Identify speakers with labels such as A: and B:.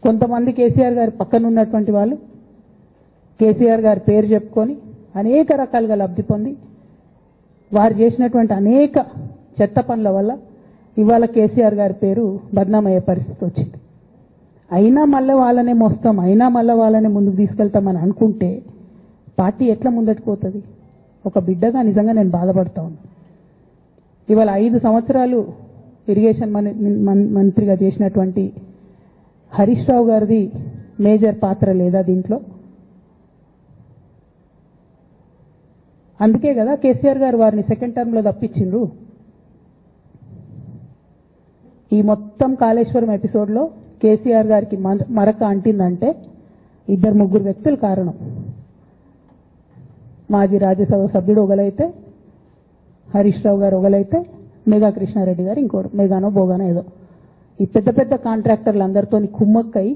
A: కొంతమంది కేసీఆర్ గారి పక్కన ఉన్నటువంటి వాళ్ళు కేసీఆర్ గారి పేరు చెప్పుకొని అనేక రకాలుగా లబ్ధి పొంది వారు చేసినటువంటి అనేక చెత్త పనుల వల్ల ఇవాళ కేసీఆర్ గారి పేరు బద్నామయ్యే పరిస్థితి వచ్చింది. అయినా మళ్ళీ వాళ్ళనే మోస్తాం, అయినా మళ్ళీ వాళ్ళనే ముందుకు తీసుకెళ్తామని అనుకుంటే పార్టీ ఎట్లా ముందటికి పోతుంది? ఒక బిడ్డగా నిజంగా నేను బాధపడతా ఉన్నా. ఇవాళ 5 సంవత్సరాలు ఇరిగేషన్ మంత్రిగా చేసినటువంటి హరీష్ రావు గారిది మేజర్ పాత్ర లేదా దీంట్లో? అందుకే కదా కేసీఆర్ గారు వారిని సెకండ్ టర్మ్లో తప్పించిండ్రు. ఈ మొత్తం కాళేశ్వరం ఎపిసోడ్లో కేసీఆర్ గారికి మరక అంటిందంటే 2-3 వ్యక్తులు కారణం. మాజీ రాజ్యసభ సభ్యుడు ఒకలైతే, హరీష్ రావు గారు ఒకలైతే, మెగా కృష్ణారెడ్డి గారు ఇంకోరు, మెగానో బోగానో ఏదో, ఈ పెద్ద పెద్ద కాంట్రాక్టర్లు అందరితో కుమ్మక్కై